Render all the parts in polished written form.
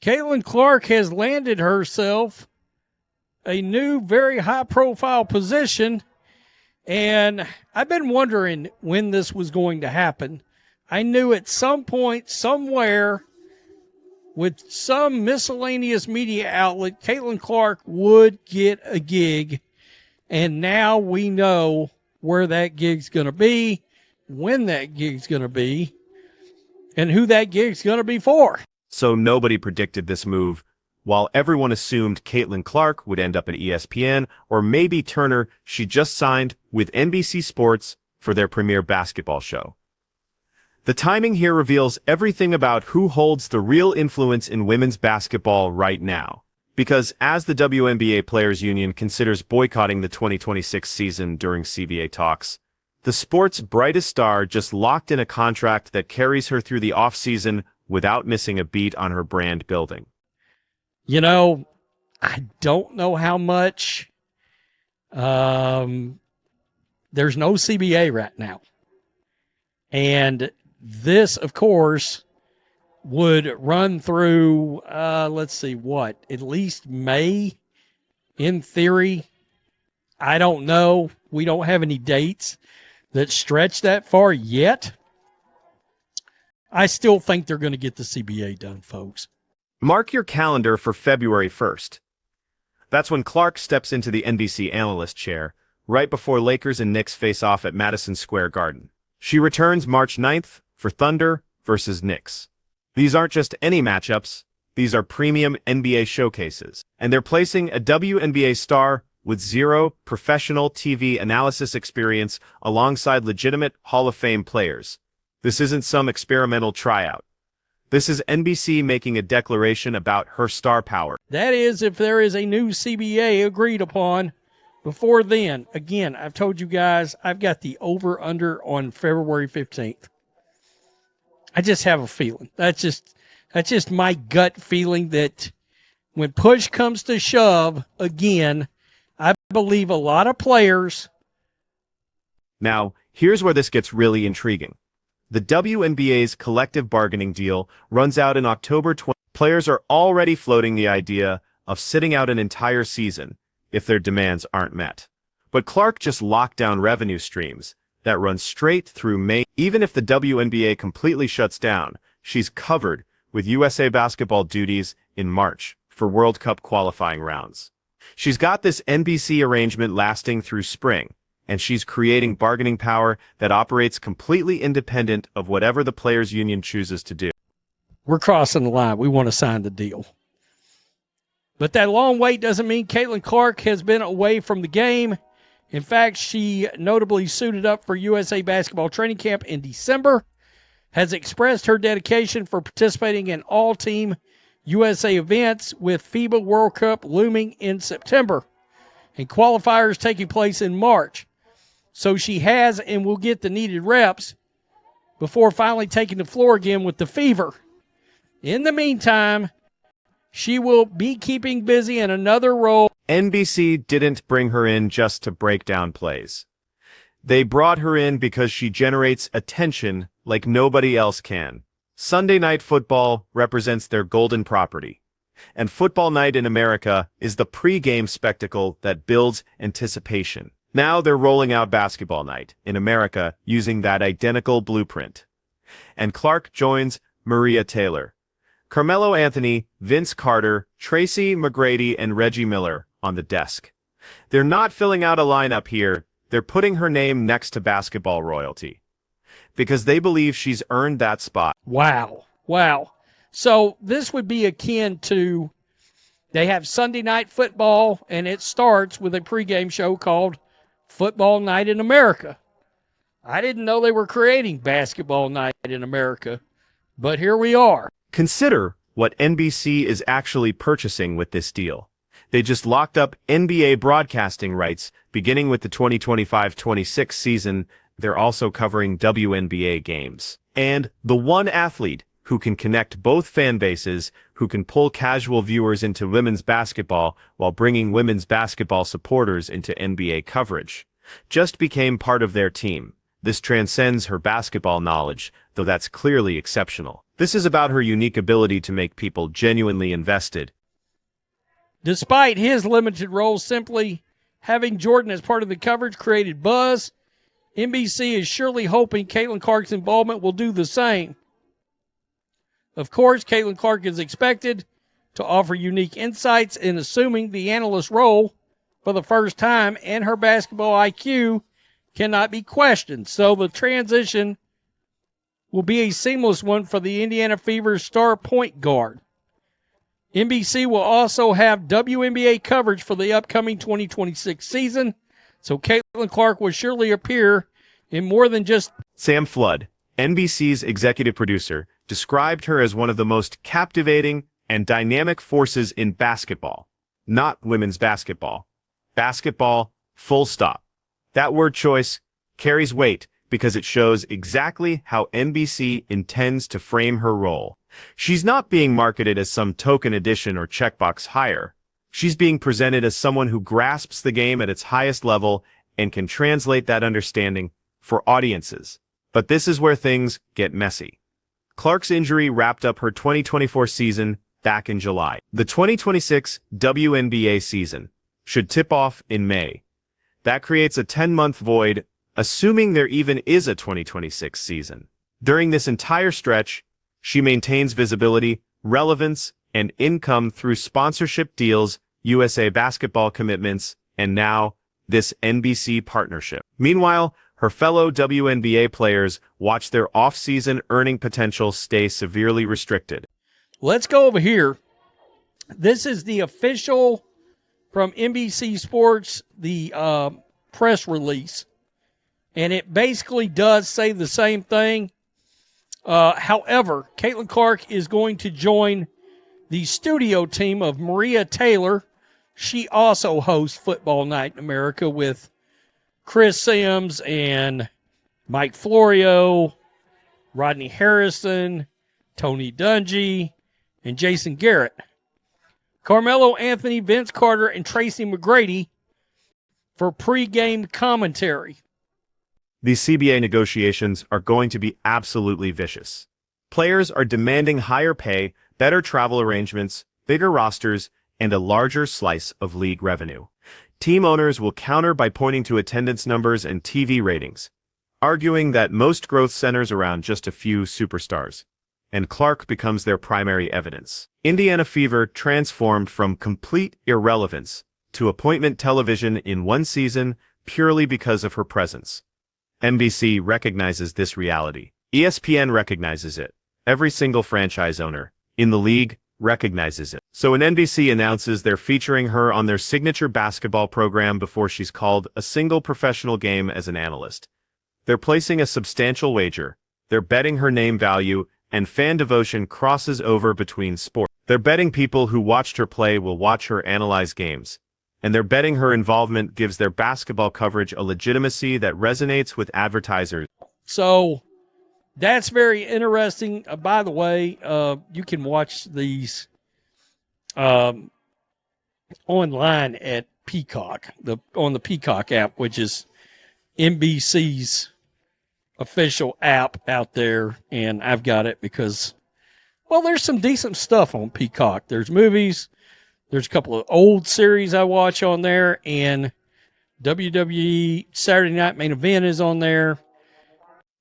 Caitlin Clark has landed herself a new, very high-profile position, and I've been wondering when this was going to happen. I knew at some point, somewhere, with some miscellaneous media outlet, Caitlin Clark would get a gig, and now we know where that gig's going to be, when that gig's going to be, and who that gig's going to be for. So nobody predicted this move. While everyone assumed Caitlin Clark would end up at ESPN, or maybe Turner, she just signed with NBC Sports for their premier basketball show. The timing here reveals everything about who holds the real influence in women's basketball right now. Because as the WNBA Players Union considers boycotting the 2026 season during CBA talks, the sport's brightest star just locked in a contract that carries her through the offseason without missing a beat on her brand building. You know, I don't know how much. There's no CBA right now. And this, of course, would run through, let's see, what, at least May, in theory. I don't know. We don't have any dates that stretch that far yet. I still think they're going to get the CBA done, folks. Mark your calendar for February 1st. That's when Clark steps into the NBC analyst chair, right before Lakers and Knicks face off at Madison Square Garden. She returns March 9th for Thunder versus Knicks. These aren't just any matchups, these are premium NBA showcases, and they're placing a WNBA star with zero professional TV analysis experience alongside legitimate Hall of Fame players. This isn't some experimental tryout. This is NBC making a declaration about her star power. That is, if there is a new CBA agreed upon. Before then, again, I've told you guys, I've got the over-under on February 15th. I just have a feeling. That's just my gut feeling that when push comes to shove, again, I believe a lot of players. Now, here's where this gets really intriguing. The WNBA's collective bargaining deal runs out in October 20. Players are already floating the idea of sitting out an entire season if their demands aren't met. But Clark just locked down revenue streams that run straight through May. Even if the WNBA completely shuts down, she's covered with USA basketball duties in March for World Cup qualifying rounds. She's got this NBC arrangement lasting through spring, and she's creating bargaining power that operates completely independent of whatever the Players Union chooses to do. We're crossing the line. We want to sign the deal. But that long wait doesn't mean Caitlin Clark has been away from the game. In fact, she notably suited up for USA basketball training camp in December, has expressed her dedication for participating in all-team USA events with FIBA World Cup looming in September and qualifiers taking place in March. So she has and will get the needed reps before finally taking the floor again with the Fever. In the meantime, she will be keeping busy in another role. NBC didn't bring her in just to break down plays. They brought her in because she generates attention like nobody else can. Sunday Night Football represents their golden property, and Football Night in America is the pre-game spectacle that builds anticipation. Now they're rolling out Basketball Night in America using that identical blueprint. And Clark joins Maria Taylor, Carmelo Anthony, Vince Carter, Tracy McGrady, and Reggie Miller on the desk. They're not filling out a lineup here, they're putting her name next to basketball royalty. Because they believe she's earned that spot. Wow. So this would be akin to, they have Sunday Night Football, and it starts with a pregame show called Football Night in America. I didn't know they were creating Basketball Night in America, but here we are. Consider what NBC is actually purchasing with this deal. They just locked up NBA broadcasting rights beginning with the 2025-26 season. They're also covering WNBA games. And the one athlete who can connect both fan bases, who can pull casual viewers into women's basketball while bringing women's basketball supporters into NBA coverage, just became part of their team. This transcends her basketball knowledge, though that's clearly exceptional. This is about her unique ability to make people genuinely invested. Despite his limited role, simply having Jordan as part of the coverage created buzz. NBC is surely hoping Caitlin Clark's involvement will do the same. Of course, Caitlin Clark is expected to offer unique insights in assuming the analyst role for the first time, and her basketball IQ cannot be questioned. So the transition will be a seamless one for the Indiana Fever's star point guard. NBC will also have WNBA coverage for the upcoming 2026 season, so Caitlin Clark will surely appear in more than just... Sam Flood, NBC's executive producer, described her as one of the most captivating and dynamic forces in basketball. Not women's basketball. Basketball, full stop. That word choice carries weight because it shows exactly how NBC intends to frame her role. She's not being marketed as some token addition or checkbox hire. She's being presented as someone who grasps the game at its highest level and can translate that understanding for audiences. But this is where things get messy. Clark's injury wrapped up her 2024 season back in July. The 2026 WNBA season should tip off in May. That creates a 10-month void, assuming there even is a 2026 season. During this entire stretch, she maintains visibility, relevance, and income through sponsorship deals, USA basketball commitments, and now this NBC partnership. Meanwhile, her fellow WNBA players watch their off-season earning potential stay severely restricted. Let's go over here. This is the official from NBC Sports, the press release. And it basically does say the same thing. However, Caitlin Clark is going to join the studio team of Maria Taylor. She also hosts Football Night in America with Chris Sims and Mike Florio, Rodney Harrison, Tony Dungy, and Jason Garrett. Carmelo Anthony, Vince Carter, and Tracy McGrady for pregame commentary. These CBA negotiations are going to be absolutely vicious. Players are demanding higher pay, better travel arrangements, bigger rosters, and a larger slice of league revenue. Team owners will counter by pointing to attendance numbers and TV ratings, arguing that most growth centers around just a few superstars, and Clark becomes their primary evidence. Indiana Fever transformed from complete irrelevance to appointment television in one season purely because of her presence. NBC recognizes this reality. ESPN recognizes it. Every single franchise owner in the league recognizes it. So when NBC announces they're featuring her on their signature basketball program before she's called a single professional game as an analyst, they're placing a substantial wager. They're betting her name value, and fan devotion crosses over between sports. They're betting people who watched her play will watch her analyze games. And they're betting her involvement gives their basketball coverage a legitimacy that resonates with advertisers. So that's very interesting. By the way, you can watch these online at Peacock, on the Peacock app, which is NBC's official app out there. And I've got it because, well, there's some decent stuff on Peacock. There's movies. There's a couple of old series I watch on there, and WWE Saturday Night Main Event is on there.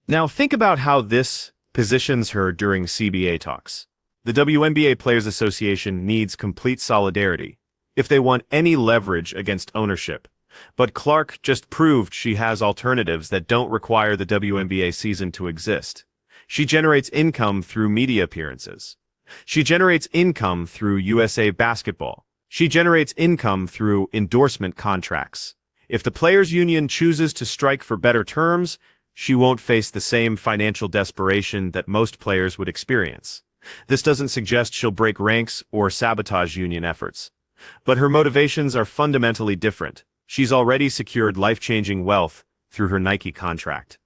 Now think about how this positions her during CBA talks. The WNBA Players Association needs complete solidarity if they want any leverage against ownership. But Clark just proved she has alternatives that don't require the WNBA season to exist. She generates income through media appearances. She generates income through USA Basketball. She generates income through endorsement contracts. If the Players Union chooses to strike for better terms, she won't face the same financial desperation that most players would experience. This doesn't suggest she'll break ranks or sabotage union efforts. But her motivations are fundamentally different. She's already secured life-changing wealth through her Nike contract.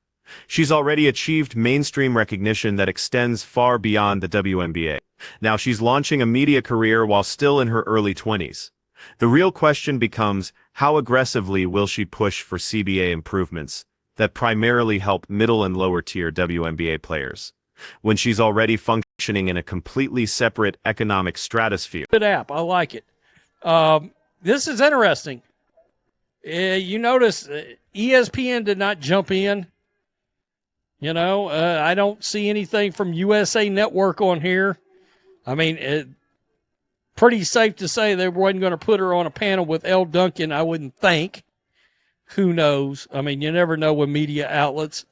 She's already achieved mainstream recognition that extends far beyond the WNBA. Now she's launching a media career while still in her early 20s. The real question becomes, how aggressively will she push for CBA improvements that primarily help middle and lower tier WNBA players, when she's already functioning in a completely separate economic stratosphere. Good app. I like it. This is interesting. You notice ESPN did not jump in. I don't see anything from USA Network on here. I mean, pretty safe to say they wasn't going to put her on a panel with Elle Duncan, I wouldn't think. Who knows? I mean, you never know with media outlets.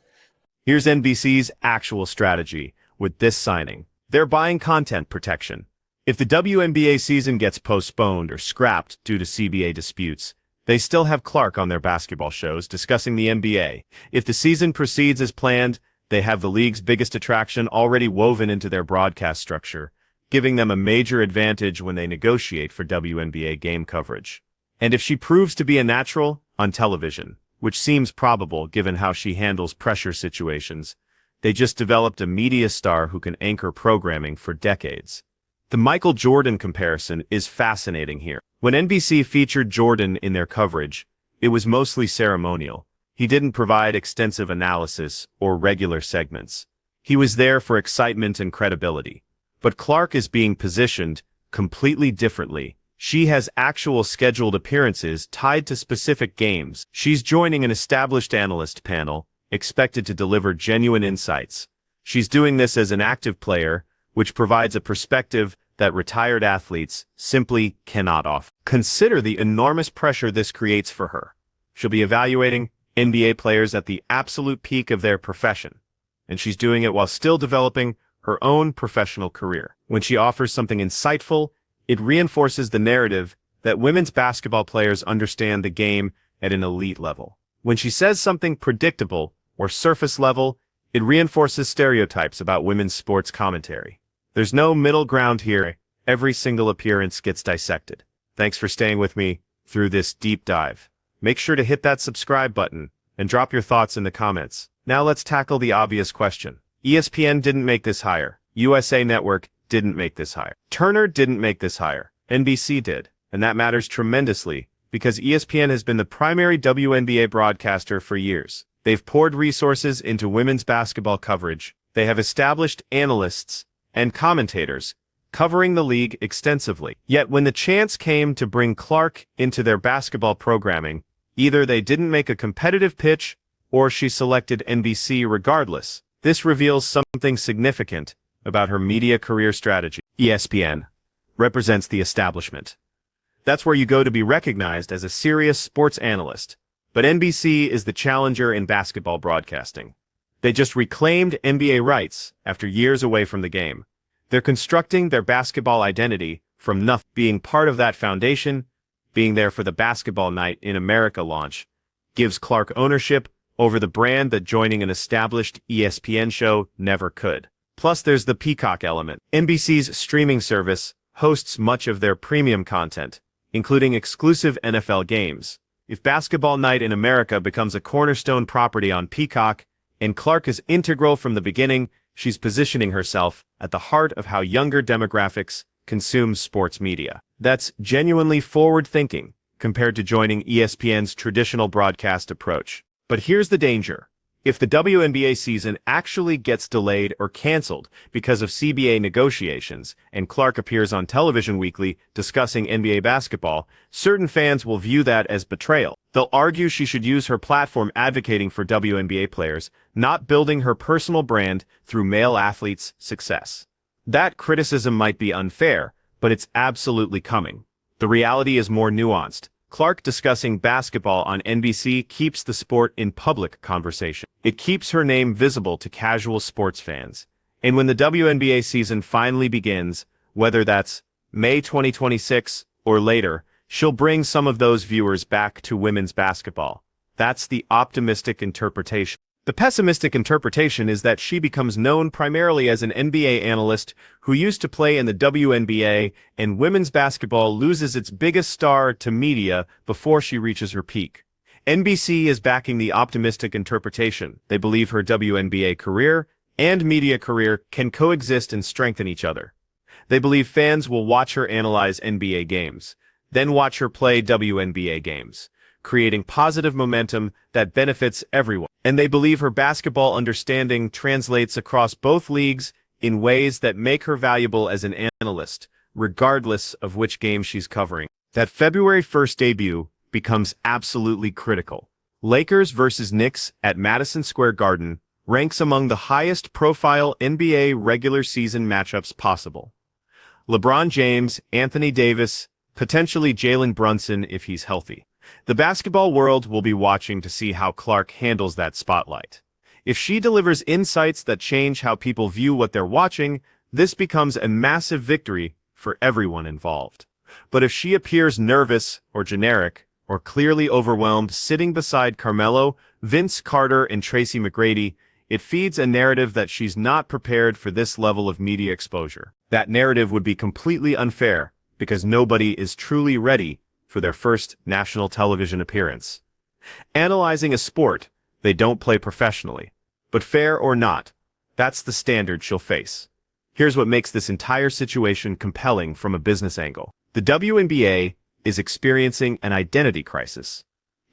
Here's NBC's actual strategy with this signing. They're buying content protection. If the WNBA season gets postponed or scrapped due to CBA disputes, they still have Clark on their basketball shows discussing the NBA. If the season proceeds as planned, they have the league's biggest attraction already woven into their broadcast structure, giving them a major advantage when they negotiate for WNBA game coverage. And if she proves to be a natural on television, which seems probable given how she handles pressure situations, they just developed a media star who can anchor programming for decades. The Michael Jordan comparison is fascinating here. When NBC featured Jordan in their coverage, it was mostly ceremonial. He didn't provide extensive analysis or regular segments. He was there for excitement and credibility. But Clark is being positioned completely differently. She has actual scheduled appearances tied to specific games. She's joining an established analyst panel, expected to deliver genuine insights. She's doing this as an active player, which provides a perspective that retired athletes simply cannot offer. Consider the enormous pressure this creates for her. She'll be evaluating NBA players at the absolute peak of their profession, and she's doing it while still developing her own professional career. When she offers something insightful, it reinforces the narrative that women's basketball players understand the game at an elite level. When she says something predictable or surface level, it reinforces stereotypes about women's sports commentary. There's no middle ground here. Every single appearance gets dissected. Thanks for staying with me through this deep dive. Make sure to hit that subscribe button and drop your thoughts in the comments. Now let's tackle the obvious question. ESPN didn't make this hire. USA Network didn't make this hire. Turner didn't make this hire. NBC did. And that matters tremendously because ESPN has been the primary WNBA broadcaster for years. They've poured resources into women's basketball coverage. They have established analysts and commentators covering the league extensively. Yet when the chance came to bring Clark into their basketball programming, either they didn't make a competitive pitch or she selected NBC regardless. This reveals something significant about her media career strategy. ESPN represents the establishment. That's where you go to be recognized as a serious sports analyst. But NBC is the challenger in basketball broadcasting. They just reclaimed NBA rights after years away from the game. They're constructing their basketball identity from nothing. Being part of that foundation, being there for the Basketball Night in America launch, gives Clark ownership over the brand that joining an established ESPN show never could. Plus there's the Peacock element. NBC's streaming service hosts much of their premium content, including exclusive NFL games. If Basketball Night in America becomes a cornerstone property on Peacock, and Clark is integral from the beginning, she's positioning herself at the heart of how younger demographics consume sports media. That's genuinely forward-thinking compared to joining ESPN's traditional broadcast approach. But here's the danger. If the WNBA season actually gets delayed or canceled because of CBA negotiations, and Clark appears on television weekly discussing NBA basketball, certain fans will view that as betrayal. They'll argue she should use her platform advocating for WNBA players, not building her personal brand through male athletes' success. That criticism might be unfair, but it's absolutely coming. The reality is more nuanced. Clark discussing basketball on NBC keeps the sport in public conversation. It keeps her name visible to casual sports fans. And when the WNBA season finally begins, whether that's May 2026 or later, she'll bring some of those viewers back to women's basketball. That's the optimistic interpretation. The pessimistic interpretation is that she becomes known primarily as an NBA analyst who used to play in the WNBA, and women's basketball loses its biggest star to media before she reaches her peak. NBC is backing the optimistic interpretation. They believe her WNBA career and media career can coexist and strengthen each other. They believe fans will watch her analyze NBA games, then watch her play WNBA games, creating positive momentum that benefits everyone. And they believe her basketball understanding translates across both leagues in ways that make her valuable as an analyst, regardless of which game she's covering. That February 1st debut becomes absolutely critical. Lakers versus Knicks at Madison Square Garden ranks among the highest profile NBA regular season matchups possible. LeBron James, Anthony Davis, potentially Jalen Brunson if he's healthy. The basketball world will be watching to see how Clark handles that spotlight. If she delivers insights that change how people view what they're watching, this becomes a massive victory for everyone involved. But if she appears nervous or generic, or clearly overwhelmed sitting beside Carmelo, Vince Carter, and Tracy McGrady, it feeds a narrative that she's not prepared for this level of media exposure. That narrative would be completely unfair, because nobody is truly ready for their first national television appearance. Analyzing a sport they don't play professionally. But fair or not, that's the standard she'll face. Here's what makes this entire situation compelling from a business angle. The WNBA is experiencing an identity crisis.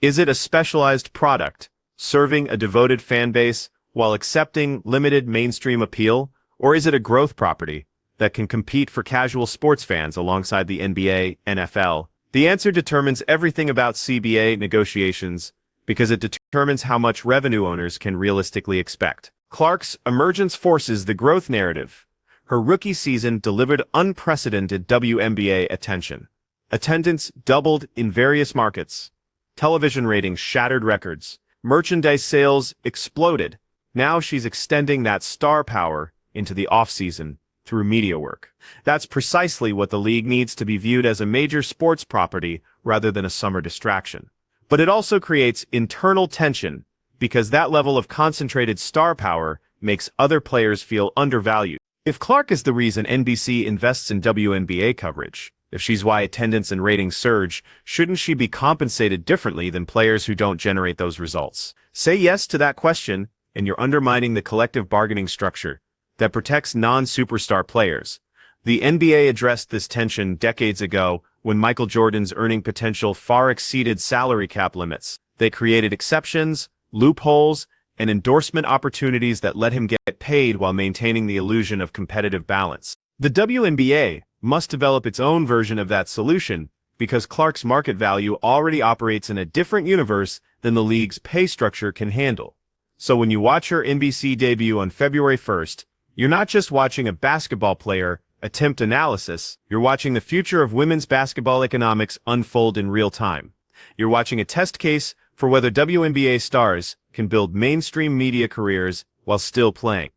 Is it a specialized product, serving a devoted fan base while accepting limited mainstream appeal, or is it a growth property that can compete for casual sports fans alongside the NBA, NFL? The answer determines everything about CBA negotiations because it determines how much revenue owners can realistically expect. Clark's emergence forces the growth narrative. Her rookie season delivered unprecedented WNBA attention. Attendance doubled in various markets. Television ratings shattered records. Merchandise sales exploded. Now she's extending that star power into the offseason through media work. That's precisely what the league needs to be viewed as a major sports property rather than a summer distraction. But it also creates internal tension because that level of concentrated star power makes other players feel undervalued. If Clark is the reason NBC invests in WNBA coverage, if she's why attendance and ratings surge, shouldn't she be compensated differently than players who don't generate those results? Say yes to that question, and you're undermining the collective bargaining structure that protects non-superstar players. The NBA addressed this tension decades ago when Michael Jordan's earning potential far exceeded salary cap limits. They created exceptions, loopholes, and endorsement opportunities that let him get paid while maintaining the illusion of competitive balance. The WNBA must develop its own version of that solution because Clark's market value already operates in a different universe than the league's pay structure can handle. So when you watch her NBC debut on February 1st, you're not just watching a basketball player attempt analysis, you're watching the future of women's basketball economics unfold in real time. You're watching a test case for whether WNBA stars can build mainstream media careers while still playing.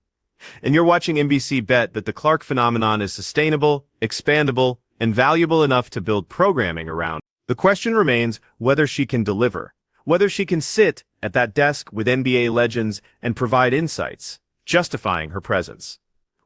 And you're watching NBC bet that the Clark phenomenon is sustainable, expandable, and valuable enough to build programming around. The question remains whether she can deliver, whether she can sit at that desk with NBA legends and provide insights, justifying her presence.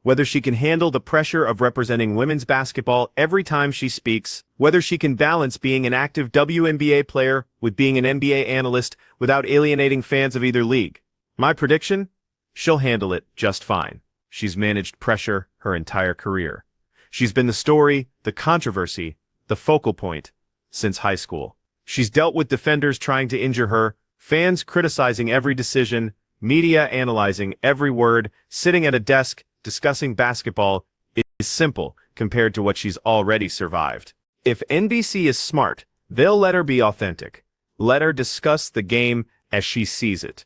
Whether she can handle the pressure of representing women's basketball every time she speaks, whether she can balance being an active WNBA player with being an NBA analyst without alienating fans of either league. My prediction? She'll handle it just fine. She's managed pressure her entire career. She's been the story, the controversy, the focal point since high school. She's dealt with defenders trying to injure her, fans criticizing every decision, media analyzing every word, sitting at a desk discussing basketball is simple compared to what she's already survived. If NBC is smart, they'll let her be authentic. Let her discuss the game as she sees it.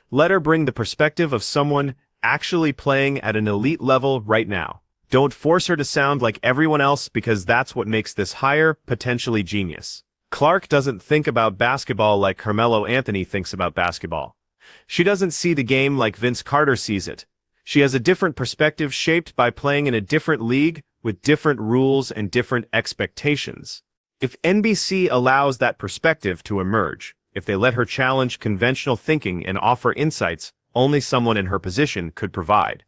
Let her bring the perspective of someone actually playing at an elite level right now. Don't force her to sound like everyone else because that's what makes this hire potentially genius. Clark doesn't think about basketball like Carmelo Anthony thinks about basketball. She doesn't see the game like Vince Carter sees it. She has a different perspective shaped by playing in a different league with different rules and different expectations. If NBC allows that perspective to emerge, if they let her challenge conventional thinking and offer insights only someone in her position could provide,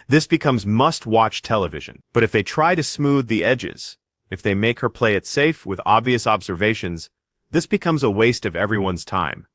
this becomes must-watch television. But if they try to smooth the edges, if they make her play it safe with obvious observations, this becomes a waste of everyone's time.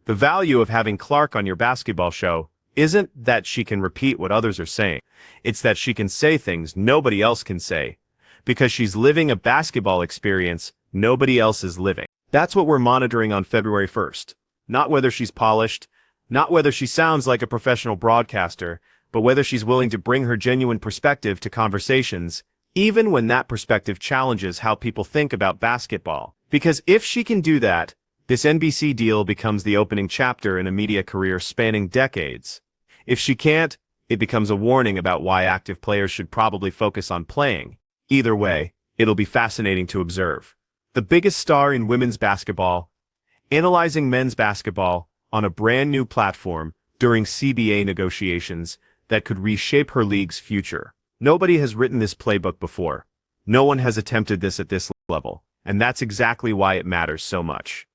The value of having Clark on your basketball show isn't that she can repeat what others are saying. It's that she can say things nobody else can say, because she's living a basketball experience nobody else is living. That's what we're monitoring on February 1st. Not whether she's polished, not whether she sounds like a professional broadcaster, but whether she's willing to bring her genuine perspective to conversations, even when that perspective challenges how people think about basketball. Because if she can do that, this NBC deal becomes the opening chapter in a media career spanning decades. If she can't, it becomes a warning about why active players should probably focus on playing. Either way, it'll be fascinating to observe. The biggest star in women's basketball, analyzing men's basketball on a brand new platform during CBA negotiations that could reshape her league's future. Nobody has written this playbook before. No one has attempted this at this level, and that's exactly why it matters so much.